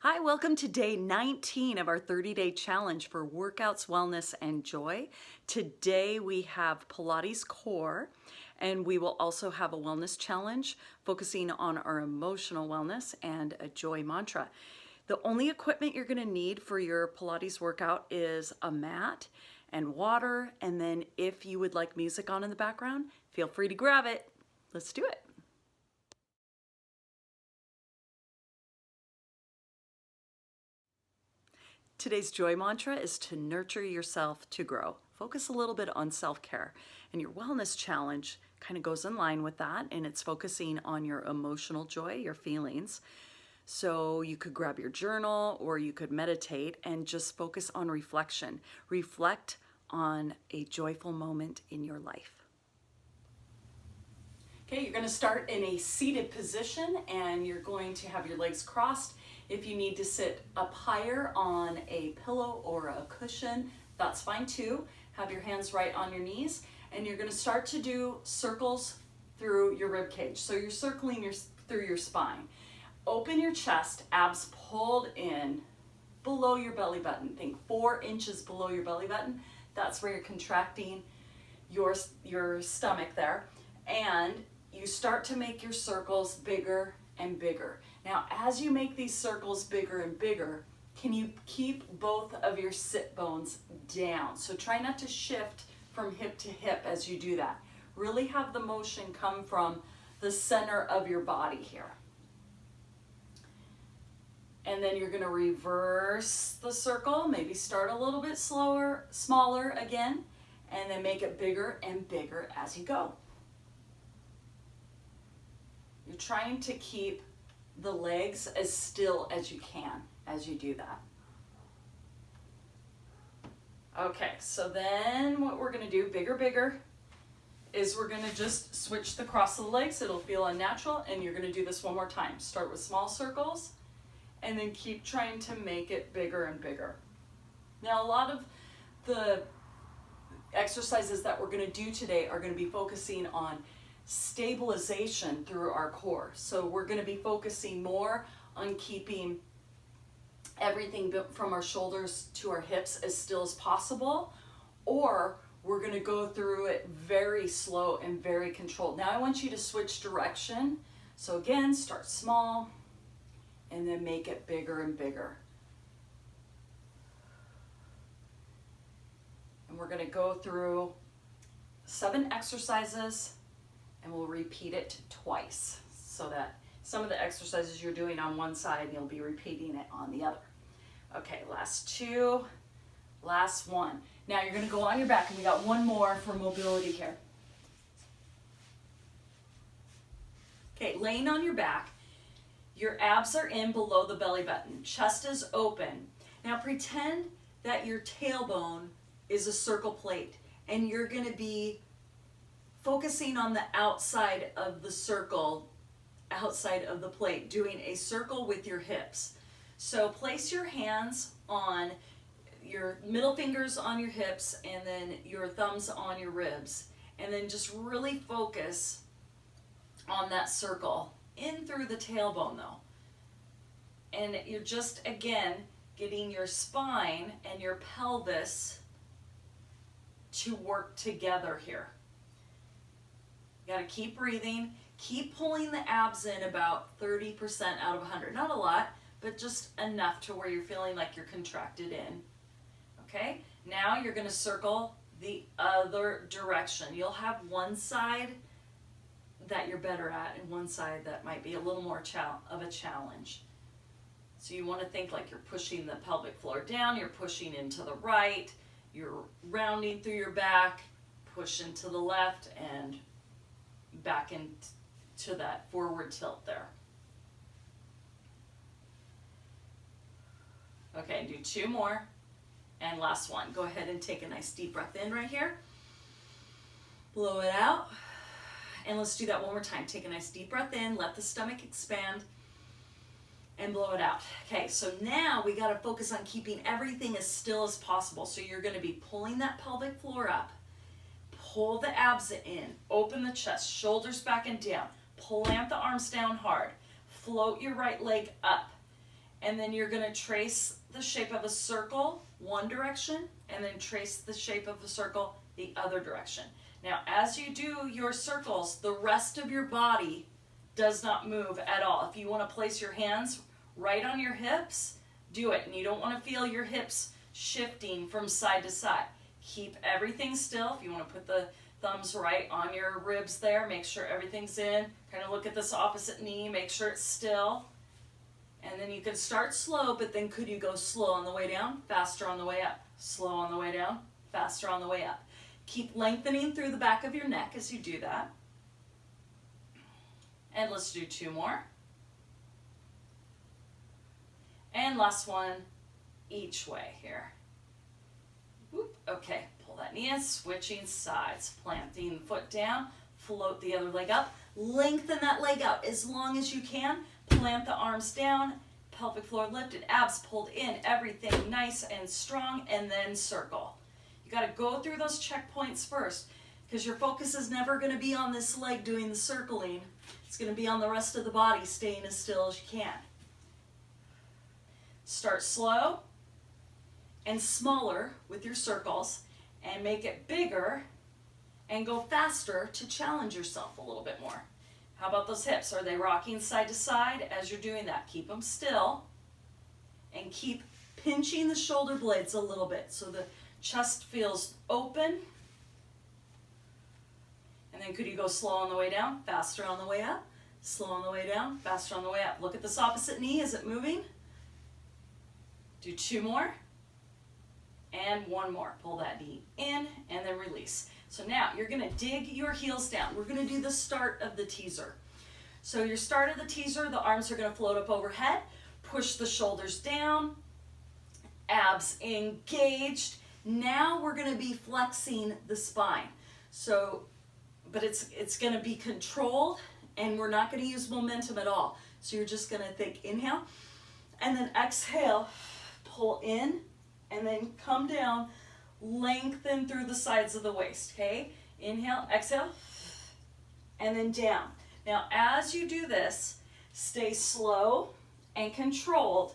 Hi, welcome to day 19 of our 30-day challenge for workouts, wellness, and joy. Today we have Pilates core, and we will also have a wellness challenge focusing on our emotional wellness and a joy mantra. The only equipment you're going to need for your Pilates workout is a mat and water, and then if you would like music on in the background, feel free to grab it. Let's do it. Today's joy mantra is to nurture yourself to grow. Focus a little bit on self-care. And your wellness challenge kind of goes in line with that, and it's focusing on your emotional joy, your feelings. So you could grab your journal or you could meditate and just focus on reflection. Reflect on a joyful moment in your life. Okay, you're going to start in a seated position and you're going to have your legs crossed. If you need to sit up higher on a pillow or a cushion, that's fine too. Have your hands right on your knees, and you're going to start to do circles through your rib cage. So you're circling through your spine. Open your chest, abs pulled in below your belly button. Think 4 inches below your belly button. That's where you're contracting your stomach there. And you start to make your circles bigger and bigger. Now, as you make these circles bigger and bigger, can you keep both of your sit bones down? So try not to shift from hip to hip as you do that. Really have the motion come from the center of your body here. And then you're going to reverse the circle, maybe start a little bit smaller again, and then make it bigger and bigger as you go. You're trying to keep the legs as still as you can as you do that. Okay, so then what we're going to do, bigger, is we're going to just switch the cross of the legs. It'll feel unnatural, and you're going to do this one more time. Start with small circles, and then keep trying to make it bigger and bigger. Now, a lot of the exercises that we're going to do today are going to be focusing on stabilization through our core. So we're going to be focusing more on keeping everything from our shoulders to our hips as still as possible, or we're going to go through it very slow and very controlled. Now I want you to switch direction. So again, start small and then make it bigger and bigger. And we're going to go through 7 exercises, and we'll repeat it twice so that some of the exercises you're doing on one side, you'll be repeating it on the other. Okay, last 2, last 1. Now you're going to go on your back, and we got one more for mobility here. Okay, laying on your back, your abs are in below the belly button, chest is open. Now pretend that your tailbone is a circle plate, and you're going to be focusing on the outside of the circle, outside of the plate, doing a circle with your hips. So place your hands on your middle fingers on your hips and then your thumbs on your ribs, and then just really focus on that circle in through the tailbone though. And you're just, again, getting your spine and your pelvis to work together here. You gotta keep breathing, keep pulling the abs in about 30% out of 100. Not a lot, but just enough to where you're feeling like you're contracted in. Okay, now you're gonna circle the other direction. You'll have one side that you're better at and one side that might be a little more of a challenge. So you wanna think like you're pushing the pelvic floor down, you're pushing into the right, you're rounding through your back, push into the left, and back into that forward tilt there. Okay, do 2 more, and last one. Go ahead and take a nice deep breath in right here. Blow it out, and let's do that one more time. Take a nice deep breath in, let the stomach expand, and blow it out. Okay, so now we gotta focus on keeping everything as still as possible. So you're gonna be pulling that pelvic floor up, pull the abs in, open the chest, shoulders back and down, plant the arms down hard, float your right leg up, and then you're going to trace the shape of a circle one direction, and then trace the shape of the circle the other direction. Now, as you do your circles, the rest of your body does not move at all. If you want to place your hands right on your hips, do it. And you don't want to feel your hips shifting from side to side. Keep everything still. If you want to put the thumbs right on your ribs there, make sure everything's in. Kind of look at this opposite knee, make sure it's still. And then you can start slow, but then could you go slow on the way down, faster on the way up, slow on the way down, faster on the way up. Keep lengthening through the back of your neck as you do that. And let's do 2 more. And last one, each way here. Whoop. Okay, pull that knee in, switching sides, planting the foot down, float the other leg up, lengthen that leg out as long as you can, plant the arms down, pelvic floor lifted, abs pulled in, everything nice and strong, and then circle. You got to go through those checkpoints first, because your focus is never going to be on this leg doing the circling. It's going to be on the rest of the body, staying as still as you can. Start slow and smaller with your circles, and make it bigger and go faster to challenge yourself a little bit more. How about those hips? Are they rocking side to side as you're doing that? Keep them still and keep pinching the shoulder blades a little bit so the chest feels open. And then could you go slow on the way down, faster on the way up, slow on the way down, faster on the way up. Look at this opposite knee, is it moving? Do 2 more. And 1 more. Pull that knee in and then release. So now you're going to dig your heels down. We're going to do the start of the teaser. So your start of the teaser, the arms are going to float up overhead. Push the shoulders down. Abs engaged. Now we're going to be flexing the spine. So, but it's going to be controlled, and we're not going to use momentum at all. So you're just going to think inhale and then exhale, pull in, and then come down, lengthen through the sides of the waist, okay? Inhale, exhale, and then down. Now, as you do this, stay slow and controlled,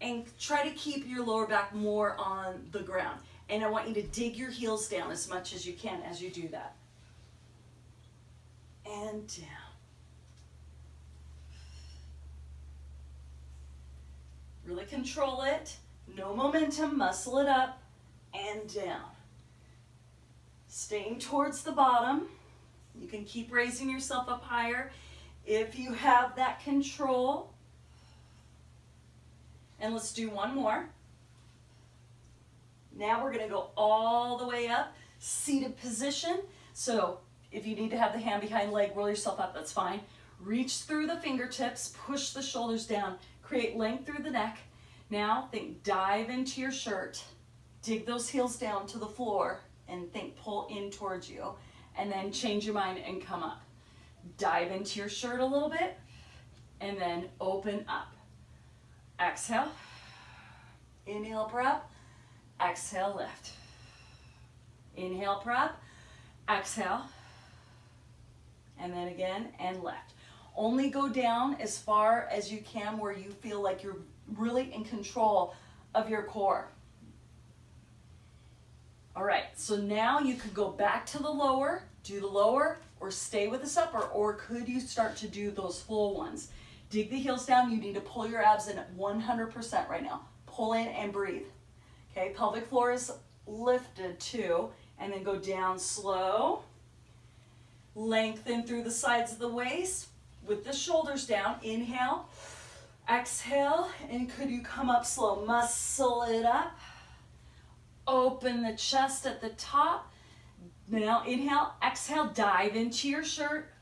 and try to keep your lower back more on the ground. And I want you to dig your heels down as much as you can as you do that. And down. Really control it. No momentum, muscle it up and down. Staying towards the bottom. You can keep raising yourself up higher if you have that control. And let's do 1 more. Now we're going to go all the way up, seated position. So if you need to have the hand behind leg, roll yourself up, that's fine. Reach through the fingertips, push the shoulders down, create length through the neck. Now think dive into your shirt, dig those heels down to the floor, and think pull in towards you, and then change your mind and come up. Dive into your shirt a little bit, and then open up. Exhale, inhale, prep, exhale, lift. Inhale, prep, exhale, and then again, and lift. Only go down as far as you can where you feel like you're really in control of your core. All right, so now you could go back to the lower, do the lower, or stay with this upper, or could you start to do those full ones? Dig the heels down. You need to pull your abs in at 100% right now. Pull in and breathe. Okay, pelvic floor is lifted too, and then go down slow. Lengthen through the sides of the waist with the shoulders down. Inhale, exhale, and could you come up slow? Muscle it up. Open the chest at the top. Now inhale, exhale, dive into your shirt.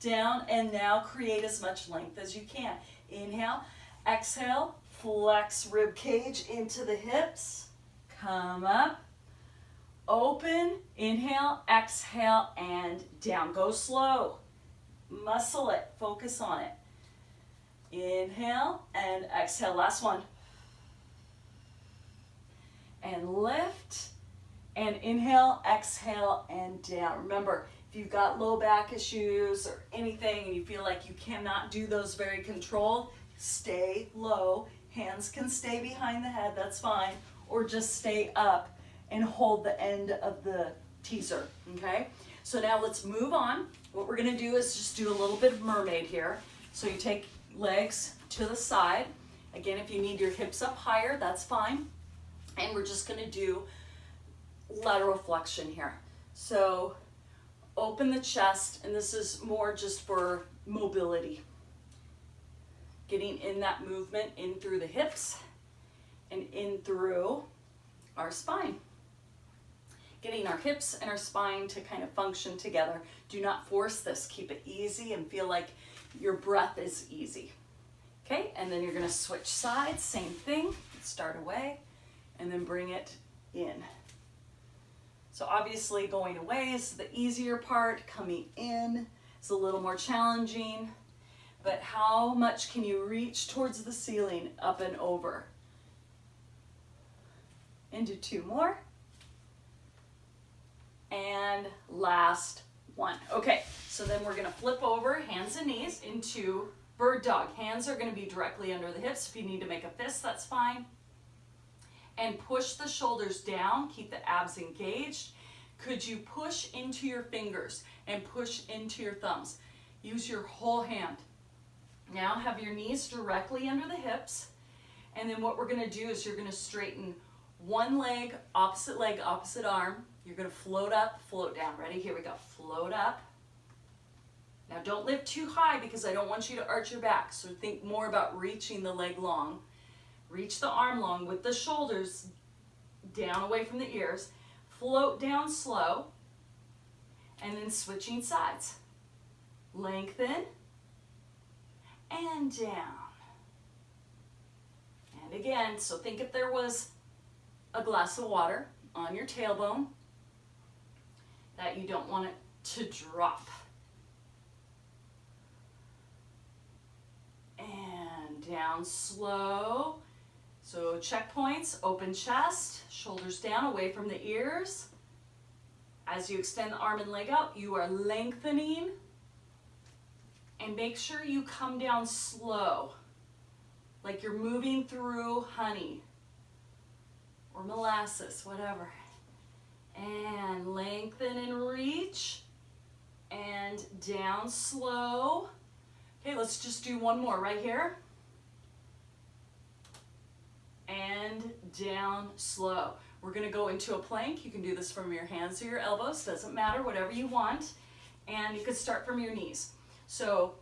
Down, and now create as much length as you can. Inhale, exhale, flex rib cage into the hips. Come up, open, inhale, exhale, and down. Go slow. Muscle it, focus on it. Inhale and exhale, last one. And lift, and inhale, exhale, and down. Remember, If you've got low back issues or anything and you feel like you cannot do those very controlled, stay low. Hands can stay behind the head, that's fine. Or just stay up and hold the end of the teaser, okay? So now let's move on. What we're gonna do is just do a little bit of mermaid here. So you take legs to the side. Again, if you need your hips up higher, that's fine. And we're just gonna do lateral flexion here. So open the chest, and this is more just for mobility. Getting in that movement in through the hips and in through our spine. Getting our hips and our spine to kind of function together. Do not force this. Keep it easy and feel like your breath is easy. Okay, and then you're gonna switch sides, same thing. Start away and then bring it in. So obviously going away is the easier part. Coming in is a little more challenging. But how much can you reach towards the ceiling, up and over? Into 2 more. And last one. Okay, so then we're gonna flip over, hands and knees, into bird dog. Hands are gonna be directly under the hips. If you need to make a fist, that's fine. And push the shoulders down, keep the abs engaged. Could you push into your fingers and push into your thumbs? Use your whole hand. Now have your knees directly under the hips. And then what we're gonna do is you're gonna straighten one leg, opposite arm. You're gonna float up, float down. Ready? Here we go. Float up. Now don't lift too high because I don't want you to arch your back. So think more about reaching the leg long. Reach the arm long with the shoulders down away from the ears. Float down slow. And then switching sides. Lengthen. And down. And again, so think if there was a glass of water on your tailbone that you don't want it to drop. And down slow. So checkpoints, open chest, shoulders down away from the ears. As you extend the arm and leg out, you are lengthening. And make sure you come down slow, like you're moving through honey or molasses, whatever. And lengthen and reach, and down slow. Okay, let's just do one more right here. And down slow. We're gonna go into a plank. You can do this from your hands or your elbows, doesn't matter, whatever you want. And you could start from your knees. So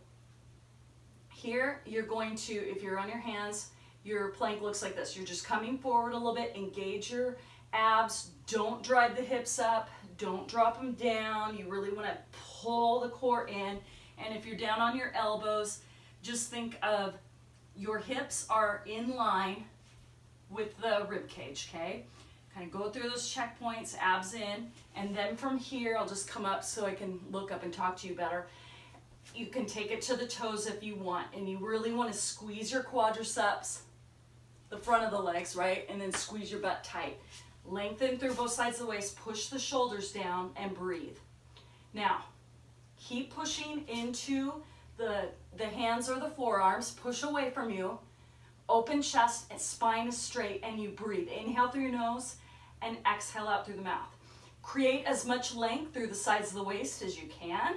here you're going to, if you're on your hands, your plank looks like this. You're just coming forward a little bit, engage your abs, don't drive the hips up, don't drop them down. You really want to pull the core in. And if you're down on your elbows, just think of your hips are in line with the rib cage, okay? Kind of go through those checkpoints, abs in, and then from here, I'll just come up so I can look up and talk to you better. You can take it to the toes if you want, and you really want to squeeze your quadriceps, the front of the legs, right? And then squeeze your butt tight. Lengthen through both sides of the waist, push the shoulders down, and breathe. Now, keep pushing into the hands or the forearms, push away from you, open chest, and spine is straight, and you breathe. Inhale through your nose, and exhale out through the mouth. Create as much length through the sides of the waist as you can.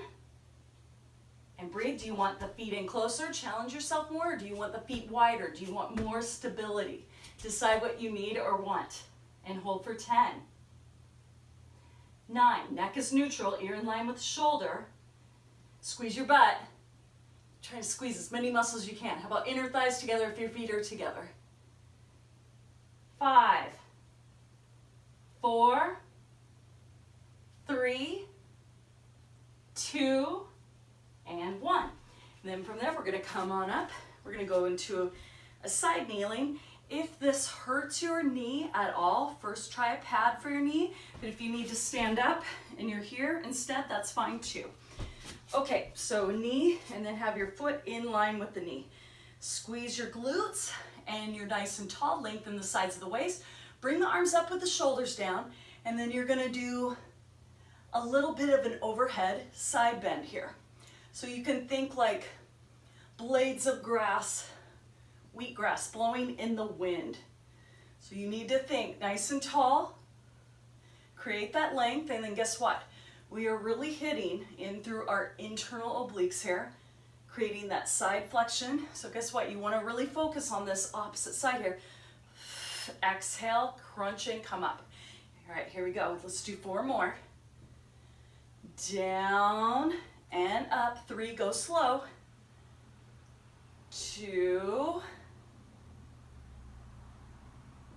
And breathe. Do you want the feet in closer? Challenge yourself more. Or do you want the feet wider? Do you want more stability? Decide what you need or want. And hold for 10. 9. Neck is neutral, ear in line with the shoulder. Squeeze your butt. Try to squeeze as many muscles as you can. How about inner thighs together if your feet are together? 5, 4, 3, 2, and 1. And then from there, we're going to come on up. We're going to go into a side kneeling. If this hurts your knee at all, first try a pad for your knee. But if you need to stand up and you're here instead, that's fine too. Okay, so knee, and then have your foot in line with the knee. Squeeze your glutes, and you're nice and tall. Lengthen the sides of the waist. Bring the arms up with the shoulders down, and then you're going to do a little bit of an overhead side bend here. So you can think like blades of grass, wheatgrass blowing in the wind. So you need to think nice and tall, create that length, and then guess what? We are really hitting in through our internal obliques here, creating that side flexion. So guess what? You want to really focus on this opposite side here. Exhale, crunch and come up. All right, here we go. Let's do 4 more. Down and up. 3, go slow. 2,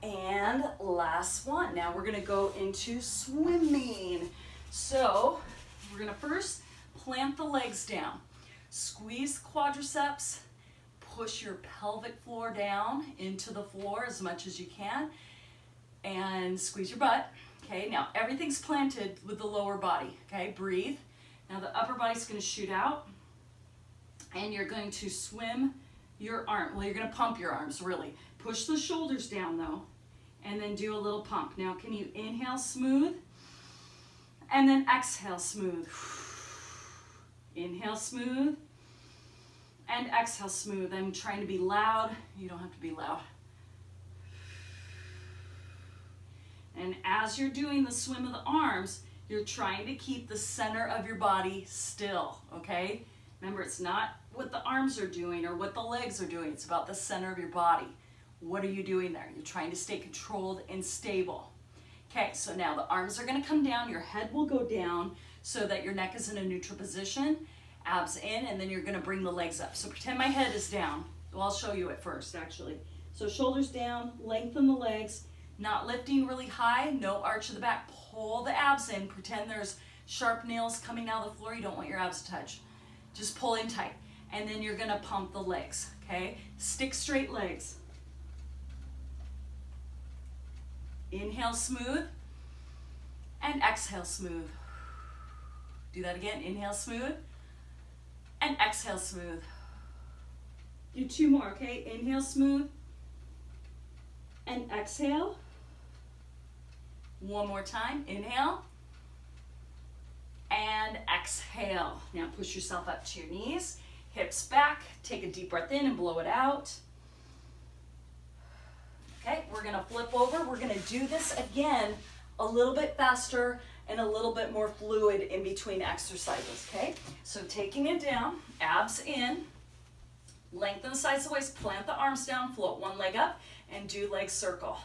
and last one. Now we're gonna go into swimming. So we're gonna first plant the legs down. Squeeze quadriceps, push your pelvic floor down into the floor as much as you can, and squeeze your butt. Okay, now everything's planted with the lower body. Okay, breathe. Now the upper body's gonna shoot out, and you're going to swim your arm. Well, you're gonna pump your arms, really. Push the shoulders down though, and then do a little pump. Now, can you inhale smooth, and then exhale smooth. Inhale smooth, and exhale smooth. I'm trying to be loud. You don't have to be loud. And as you're doing the swim of the arms, you're trying to keep the center of your body still, okay? Remember, it's not what the arms are doing or what the legs are doing. It's about the center of your body. What are you doing there? You're trying to stay controlled and stable. Okay, so now the arms are going to come down. Your head will go down so that your neck is in a neutral position. Abs in, and then you're going to bring the legs up. So pretend my head is down. Well, I'll show you it first, actually. So shoulders down, lengthen the legs, not lifting really high, no arch of the back. Pull the abs in. Pretend there's sharp nails coming out of the floor. You don't want your abs to touch. Just pull in tight. And then you're going to pump the legs, okay? Stick straight legs. Inhale smooth, and exhale smooth. Do that again. Inhale smooth, and exhale smooth. Do 2 more, okay? Inhale smooth, and exhale. 1 more time. Inhale, and exhale. Now push yourself up to your knees, hips back. Take a deep breath in and blow it out. Okay, we're gonna flip over. We're gonna do this again a little bit faster and a little bit more fluid in between exercises, okay? So taking it down, abs in, lengthen the sides of the waist, plant the arms down, float one leg up, and do leg circle.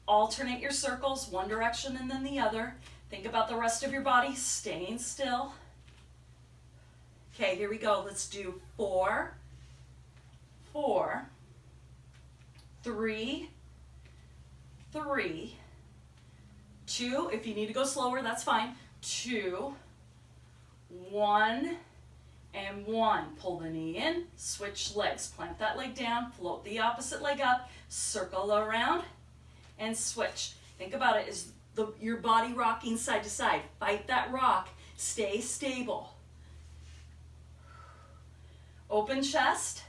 Alternate your circles, one direction and then the other. Think about the rest of your body, staying still. Okay, here we go. Let's do 4, 4, 3, 3, 2, if you need to go slower, that's fine. 2, 1, and 1. Pull the knee in, switch legs. Plant that leg down, float the opposite leg up, circle around, and switch. Think about it as your body rocking side to side. Fight that rock, stay stable. Open chest,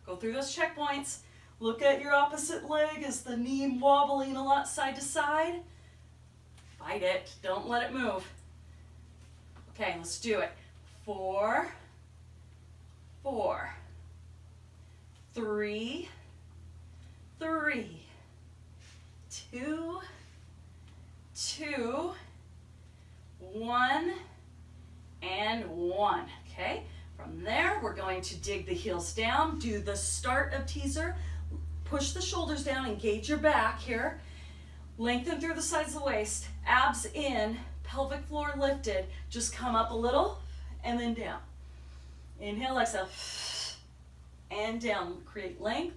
go through those checkpoints. Look at your opposite leg. Is the knee wobbling a lot side to side? Fight it. Don't let it move. Okay, let's do it. 4, 4, 3, 3, 2, 2, 1, and 1. Okay, from there, we're going to dig the heels down, do the start of teaser. Push the shoulders down, engage your back here. Lengthen through the sides of the waist, abs in, pelvic floor lifted. Just come up a little and then down. Inhale, exhale, and down. Create length,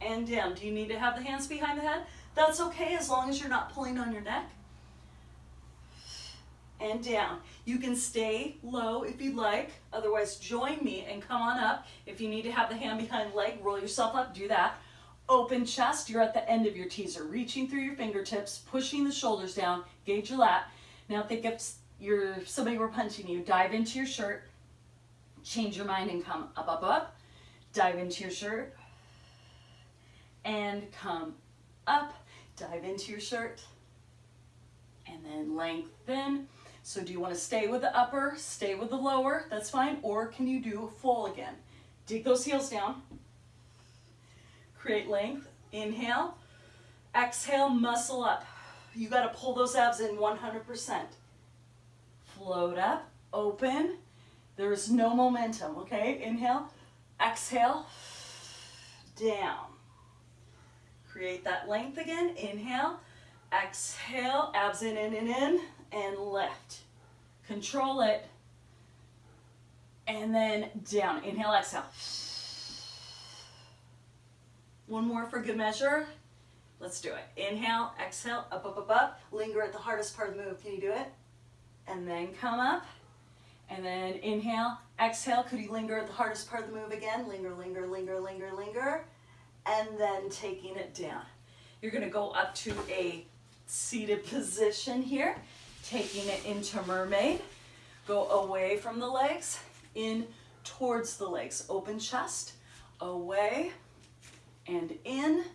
and down. Do you need to have the hands behind the head? That's okay as long as you're not pulling on your neck. And down. You can stay low if you'd like, otherwise join me and come on up. If you need to have the hand behind the leg, roll yourself up, do that. Open chest, you're at the end of your teaser, reaching through your fingertips, pushing the shoulders down, gauge your lat. Now think if somebody were punching you, dive into your shirt, change your mind and come up, up, up. Dive into your shirt, and come up. Dive into your shirt, and then lengthen. So do you want to stay with the upper, stay with the lower? That's fine. Or can you do full again? Dig those heels down. Create length. Inhale. Exhale, muscle up. You got to pull those abs in 100%. Float up, open. There's no momentum, okay? Inhale, exhale, down. Create that length again. Inhale, exhale, abs in, and lift. Control it. And then down. Inhale, exhale. One more for good measure. Let's do it. Inhale, exhale, up, up, up, up. Linger at the hardest part of the move. Can you do it? And then come up. And then inhale, exhale. Could you linger at the hardest part of the move again? Linger, linger, linger, linger, linger. And then taking it down. You're going to go up to a seated position here. Taking it into mermaid. Go away from the legs, in towards the legs. Open chest, away and in.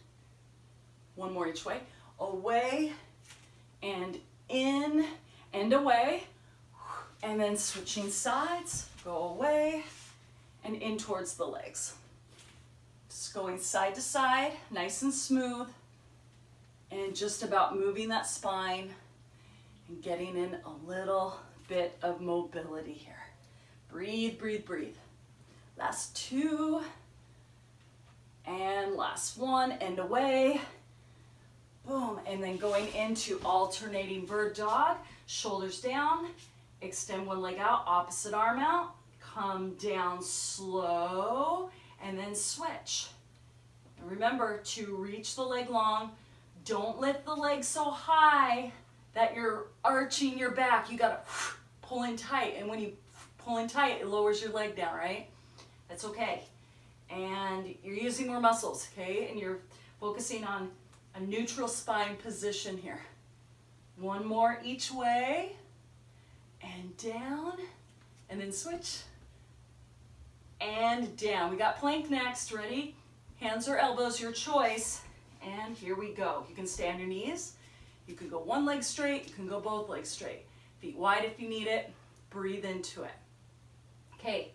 One more each way. Away and in and away. And then switching sides, go away and in towards the legs. Just going side to side, nice and smooth. And just about moving that spine and getting in a little bit of mobility here. Breathe, breathe, breathe. Last two. And last one, and away. Boom, and then going into alternating bird dog. Shoulders down, extend one leg out, opposite arm out. Come down slow, and then switch. And remember to reach the leg long. Don't lift the leg so high that you're arching your back. You gotta pull in tight, and when you pull in tight, it lowers your leg down, right? That's okay. And you're using more muscles, okay? And you're focusing on a neutral spine position here. One more each way, and down, and then switch, and down. We got plank next, ready? Hands or elbows, your choice, and here we go. You can stay on your knees. You can go one leg straight, you can go both legs straight. Feet wide if you need it, breathe into it. Okay,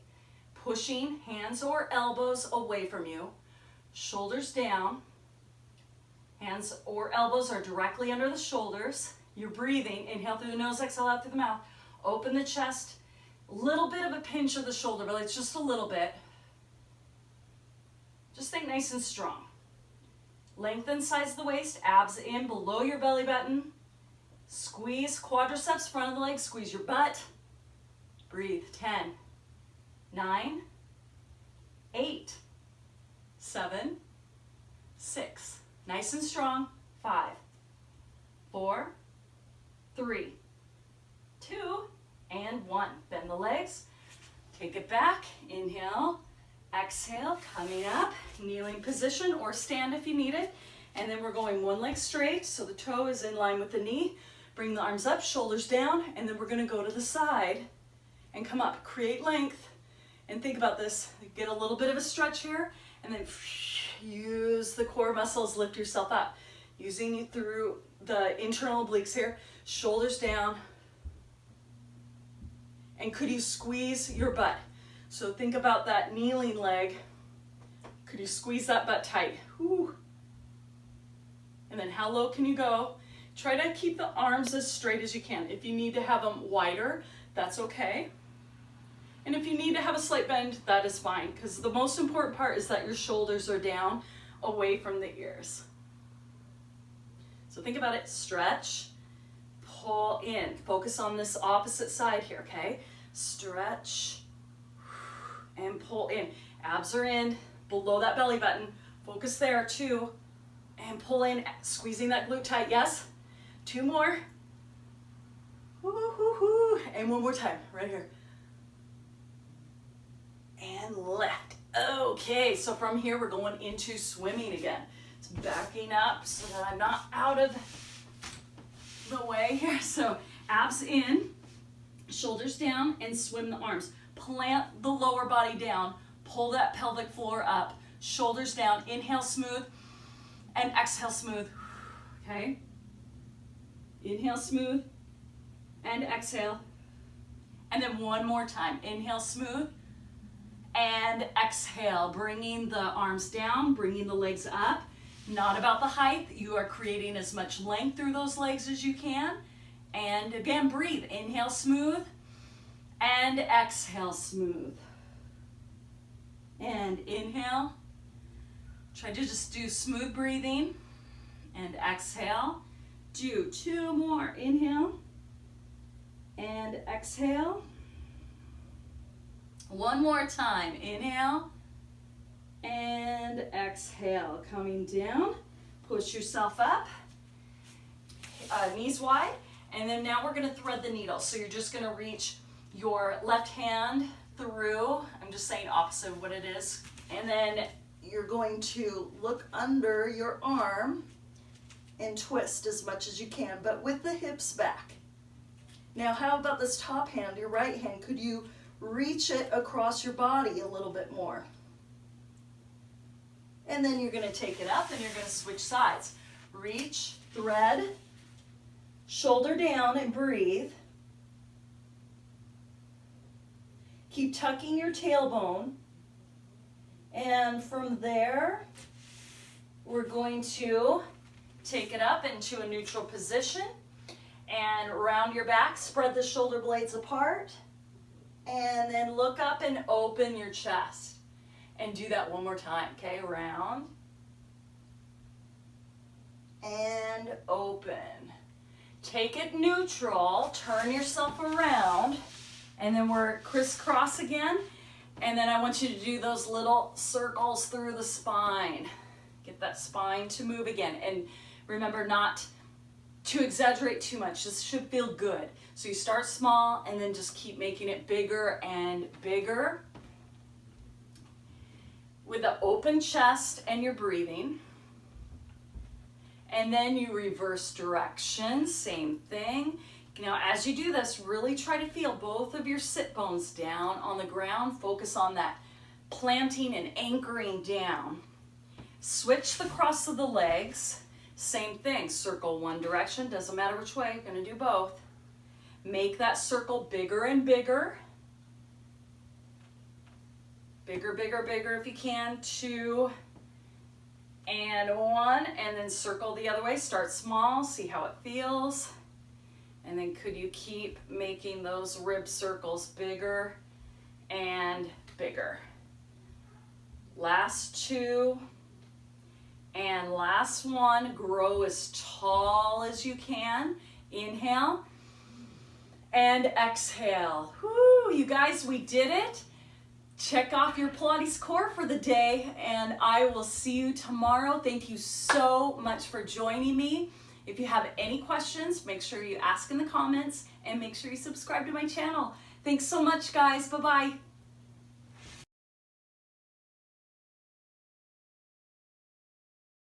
pushing hands or elbows away from you, shoulders down. Hands or elbows are directly under the shoulders. You're breathing, inhale through the nose, exhale out through the mouth. Open the chest, a little bit of a pinch of the shoulder, but it's just a little bit. Just think nice and strong. Lengthen size of the waist, abs in below your belly button. Squeeze quadriceps, front of the leg, squeeze your butt. Breathe, 10, 9, 8, 7, 6. Nice and strong, 5, 4, 3, 2, and 1. Bend the legs, take it back, inhale, exhale, coming up, kneeling position or stand if you need it. And then we're going one leg straight, so the toe is in line with the knee. Bring the arms up, shoulders down, and then we're gonna go to the side and come up. Create length, and think about this. Get a little bit of a stretch here, and then use the core muscles, lift yourself up. Using you through the internal obliques here, shoulders down. And could you squeeze your butt? So think about that kneeling leg. Could you squeeze that butt tight? Whew. And then how low can you go? Try to keep the arms as straight as you can. If you need to have them wider, that's okay. And if you need to have a slight bend, that is fine, because the most important part is that your shoulders are down, away from the ears. So think about it, stretch, pull in. Focus on this opposite side here, okay? Stretch and pull in. Abs are in, below that belly button. Focus there, 2, and pull in, squeezing that glute tight, yes? 2 more. Woo-hoo-hoo. And one more time, right here. And left. Okay, so from here we're going into swimming again. So backing up so that I'm not out of the way here. So abs in, shoulders down, and swim the arms. Plant the lower body down, pull that pelvic floor up, shoulders down, inhale smooth, and exhale smooth. Okay? Inhale smooth, and exhale. And then one more time. Inhale, smooth, and exhale, bringing the arms down, bringing the legs up. Not about the height. You are creating as much length through those legs as you can. And again, breathe. Inhale, smooth, and exhale, smooth. And inhale. Try to just do smooth breathing. And exhale. Do 2 more. Inhale. And exhale. One more time. Inhale. And exhale. Coming down. Push yourself up. Knees wide. And then now we're going to thread the needle. So you're just going to reach your left hand through. I'm just saying opposite of what it is. And then you're going to look under your arm and twist as much as you can, but with the hips back. Now, how about this top hand, your right hand? Could you reach it across your body a little bit more? And then you're going to take it up and you're going to switch sides. Reach, thread, shoulder down and breathe. Keep tucking your tailbone. And from there, we're going to take it up into a neutral position and round your back, spread the shoulder blades apart, and then look up and open your chest. And do that one more time, okay? Round and open. Take it neutral, turn yourself around, and then we're crisscross again. And then I want you to do those little circles through the spine. Get that spine to move again. And remember not to exaggerate too much. This should feel good. So you start small and then just keep making it bigger and bigger. With the open chest and your breathing. And then you reverse direction, same thing. Now, as you do this, really try to feel both of your sit bones down on the ground. Focus on that planting and anchoring down. Switch the cross of the legs. Same thing, circle one direction, doesn't matter which way, you're gonna do both. Make that circle bigger and bigger. Bigger, bigger, bigger if you can. 2 and 1, and then circle the other way. Start small, see how it feels. And then could you keep making those rib circles bigger and bigger. Last 2 and last 1. Grow as tall as you can. Inhale and exhale. Whoo, you guys, we did it. Check off your Pilates core for the day, and I will see you tomorrow. Thank you so much for joining me. If you have any questions, make sure you ask in the comments and make sure you subscribe to my channel. Thanks so much, guys. Bye-bye.